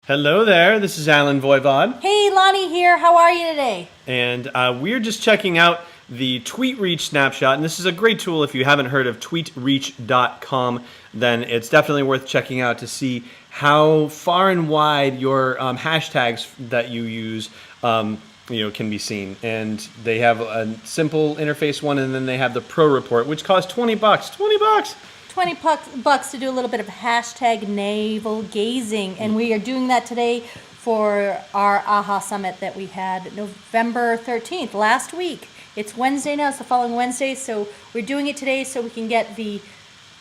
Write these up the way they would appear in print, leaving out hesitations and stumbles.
Hello there, this is Alan Voivod. Hey, Lani here. How are you today? And we're just checking out the TweetReach snapshot. And this is a great tool. If you haven't heard of TweetReach.com, then it's definitely worth checking out to see how far and wide your hashtags that you use can be seen. And they have a simple interface one, and then they have the Pro Report, which costs $20. $20! 20 bucks to do a little bit of hashtag navel gazing, and we are doing that today for our AHA Summit that we had November 13th, last week. It's Wednesday now, it's the following Wednesday, so we're doing it today so we can get the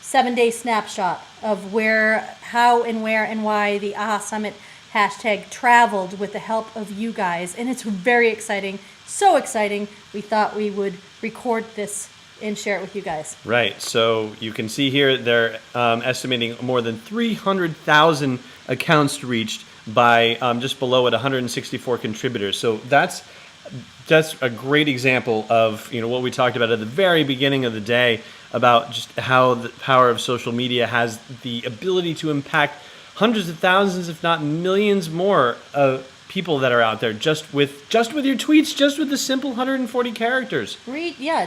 7-day snapshot of where, how, and where, and why the AHA Summit hashtag traveled with the help of you guys, and it's very exciting, so exciting, we thought we would record this and share it with you guys. Right, so you can see here they're estimating more than 300,000 accounts reached by just below it 164 contributors. So that's a great example of what we talked about at the very beginning of the day about just how the power of social media has the ability to impact hundreds of thousands, if not millions more people that are out there just with your tweets, just with the simple 140 characters.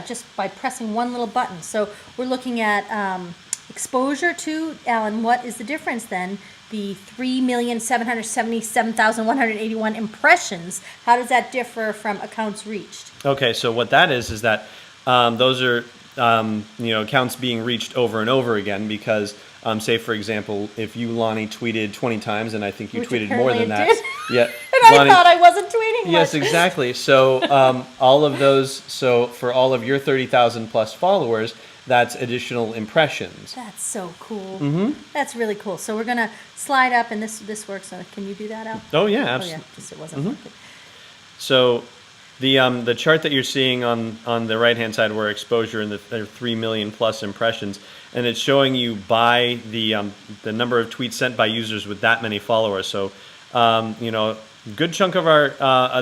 Just by pressing one little button. So we're looking at exposure to, Alan, what is the difference then? The 3,777,181 impressions. How does that differ from accounts reached? Okay, so what that is that those are accounts being reached over and over again because say, for example, if you, Lani, tweeted 20 times, and I think you tweeted more than that. Yeah, and Lani, I thought I wasn't tweeting much. Yes, exactly. So all of those, so for all of your 30,000 plus followers, that's additional impressions. That's so cool. Mm-hmm. That's really cool. So we're going to slide up, and this works. Can you do that, Al? Oh, yeah, absolutely. Oh, yeah, just it wasn't working. So the chart that you're seeing on the right-hand side where exposure and there are 3 million plus impressions, and it's showing you by the number of tweets sent by users with that many followers. So, a good chunk of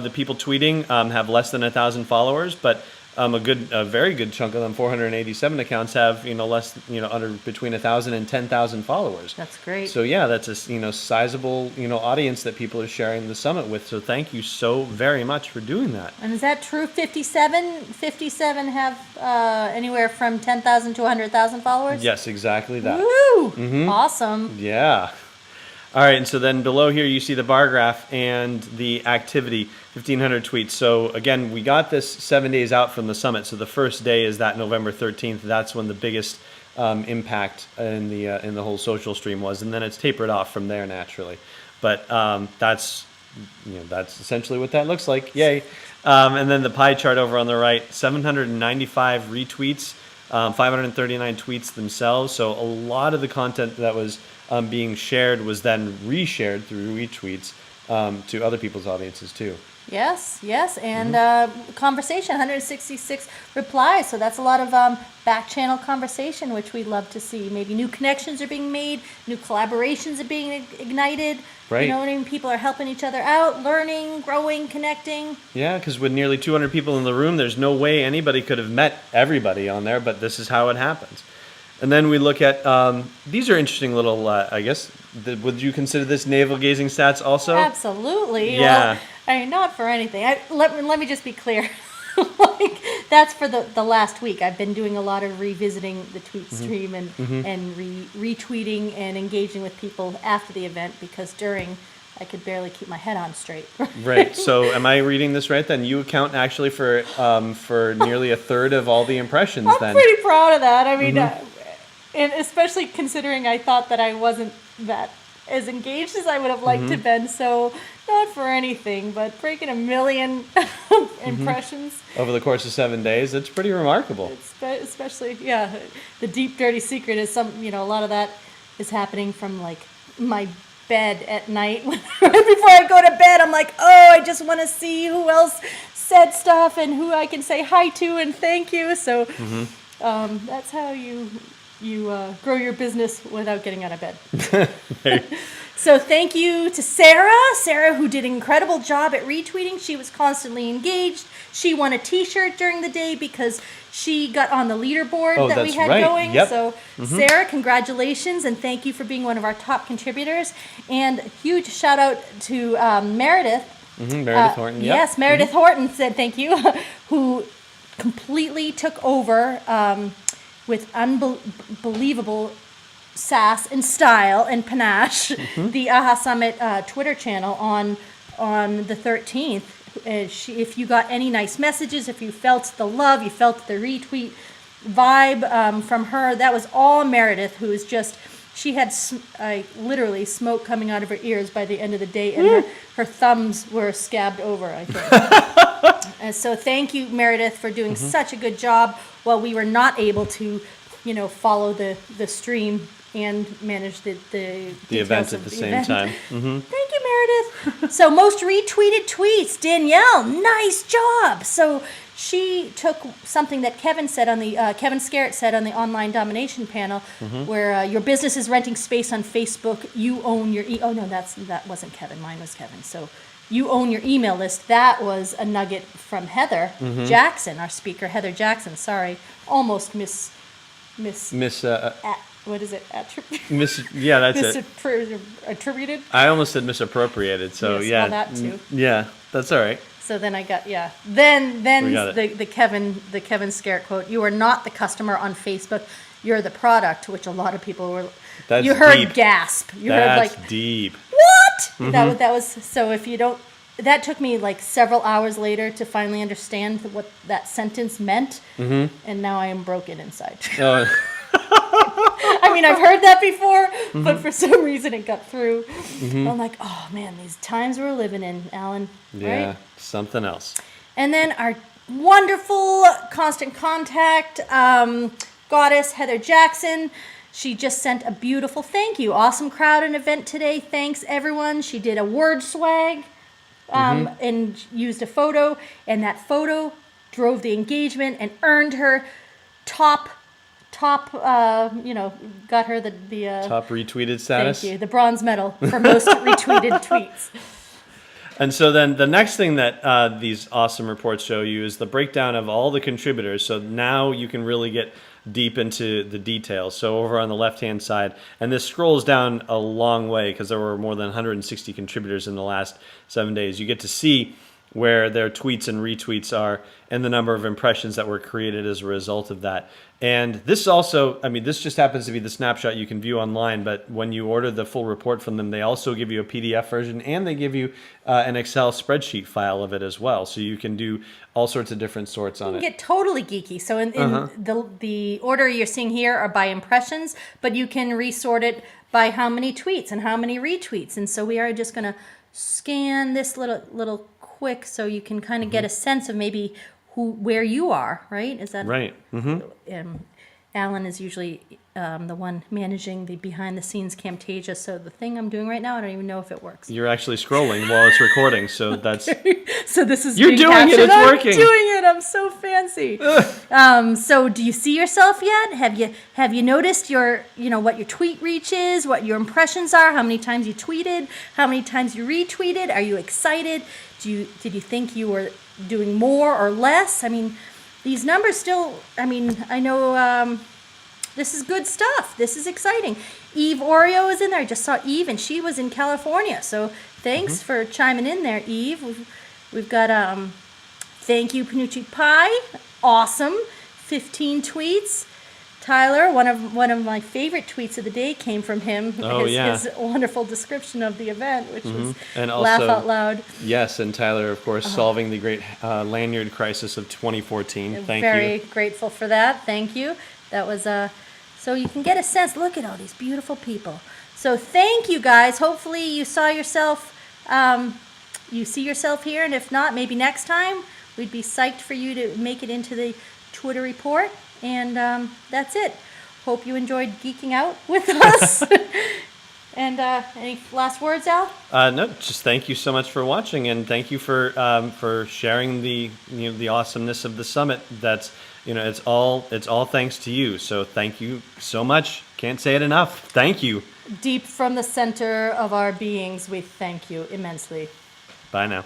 the people tweeting have less than 1,000 followers, but a very good chunk of them, 487 accounts, have less, under between 1,000 and 10,000 followers. That's great. So yeah, that's a sizable audience that people are sharing the summit with. So thank you so very much for doing that. And is that true? 57 have anywhere from 10,000 to 100,000 followers. Yes, exactly that. Woo! Mm-hmm. Awesome. Yeah. All right, and so then below here you see the bar graph and the activity, 1,500 tweets. So again, we got this 7 days out from the summit. So the first day is that November 13th. That's when the biggest impact in the whole social stream was, and then it's tapered off from there naturally. But that's essentially what that looks like. Yay! And then the pie chart over on the right, 795 retweets, 539 tweets themselves. So a lot of the content that was being shared was then reshared through retweets to other people's audiences too. Yes, and conversation, 166 replies. So that's a lot of back channel conversation, which we love to see. Maybe new connections are being made, new collaborations are being ignited. Right. People are helping each other out, learning, growing, connecting. Yeah, because with nearly 200 people in the room, there's no way anybody could have met everybody on there, but this is how it happens. And then we look at, these are interesting little, I guess, would you consider this navel-gazing stats also? Absolutely. Yeah. Well, not for anything. Let me just be clear. That's for the last week. I've been doing a lot of revisiting the tweet stream and retweeting and engaging with people after the event because during I could barely keep my head on straight. Right. So am I reading this right then? You account actually for nearly a third of all the impressions then. I'm pretty proud of that. I mean, and especially considering I thought that I wasn't that as engaged as I would have liked to have been. So not for anything, but breaking 1 million impressions. Over the course of 7 days, that's pretty remarkable. Especially, the deep, dirty secret is a lot of that is happening from like my bed at night. Right before I go to bed, I'm like, oh, I just want to see who else said stuff and who I can say hi to and thank you. So that's how you grow your business without getting out of bed. So thank you to Sarah, who did an incredible job at retweeting. She was constantly engaged. She won a T-shirt during the day because she got on the leaderboard that we had going. Yep. So Sarah, congratulations, and thank you for being one of our top contributors. And huge shout out to Meredith. Meredith Horton. Yep. Yes, Meredith Horton said thank you, who completely took over with unbelievable sass and style and panache the AHA Summit Twitter channel on the 13th. If you got any nice messages, if you felt the love, you felt the retweet vibe from her, that was all Meredith, who is just, she had literally smoke coming out of her ears by the end of the day, and her thumbs were scabbed over, I think. And so thank you, Meredith, for doing such a good job while we were not able to, follow the stream and manage the event at the same time. Thank you, Meredith. So most retweeted tweets, Danielle, nice job. So she took something that Kevin said on the Kevin Scarrett said on the online domination panel, where your business is renting space on Facebook. You own your oh no, that wasn't Kevin. Mine was Kevin. So you own your email list. That was a nugget from Heather Jackson, our speaker, Heather Jackson. Sorry, almost miss. What is it? Yeah, that's it. Attributed? I almost said misappropriated, so yes, yeah. Well, that too. Yeah, that's all right. So then I got, Then the Kevin Scarrett quote, "You are not the customer on Facebook, you're the product," which a lot of people were, that's you heard deep. Gasp. You that's heard like, deep. What? That was, so if you don't, that took me like several hours later to finally understand what that sentence meant, and now I am broken inside. I mean, I've heard that before, but for some reason it got through. I'm like, oh man, these times we're living in, Alan. Yeah, right? Something else. And then our wonderful constant contact goddess, Heather Jackson. She just sent a beautiful thank you. Awesome crowd and event today. Thanks, everyone. She did a word swag and used a photo, and that photo drove the engagement and earned her top, got her the top retweeted status. Thank you, the bronze medal for most retweeted tweets. And so then the next thing that these awesome reports show you is the breakdown of all the contributors. So now you can really get deep into the details. So over on the left-hand side, and this scrolls down a long way because there were more than 160 contributors in the last 7 days. You get to see where their tweets and retweets are and the number of impressions that were created as a result of that. And this also, I mean, this just happens to be the snapshot you can view online, but when you order the full report from them, they also give you a PDF version, and they give you an Excel spreadsheet file of it as well. So you can do all sorts of different sorts on it. You can get totally geeky. So in the order you're seeing here are by impressions, but you can resort it by how many tweets and how many retweets. And so we are just going to scan this little quick so you can kind of get a sense of maybe where you are, right? Is that right? Alan is usually the one managing the behind-the-scenes Camtasia. So the thing I'm doing right now, I don't even know if it works. You're actually scrolling while it's recording, so that's. So this is. You're doing captured. it. It's working. I'm doing it. I'm so fancy. So do you see yourself yet? Have you noticed what your tweet reach is, what your impressions are, how many times you tweeted, how many times you retweeted? Are you excited? Did you think you were doing more or less? I mean, these numbers still, I mean, I know this is good stuff. This is exciting. Eve Oreo is in there. I just saw Eve, and she was in California. So thanks for chiming in there, Eve. We've got, thank you, Panucci Pie. Awesome. 15 tweets. Tyler, one of my favorite tweets of the day came from him. His wonderful description of the event, which was and also, laugh out loud. Yes, and Tyler, of course, solving the great lanyard crisis of 2014. Thank you. Very grateful for that. Thank you. That was so you can get a sense. Look at all these beautiful people. So thank you guys. Hopefully you saw yourself. You see yourself here, and if not, maybe next time. We'd be psyched for you to make it into the Twitter report. And that's it. Hope you enjoyed geeking out with us. And any last words, Al? No, just thank you so much for watching, and thank you for sharing the the awesomeness of the summit. That's You know, it's all thanks to you. So thank you so much. Can't say it enough. Thank you. Deep from the center of our beings, we thank you immensely. Bye now.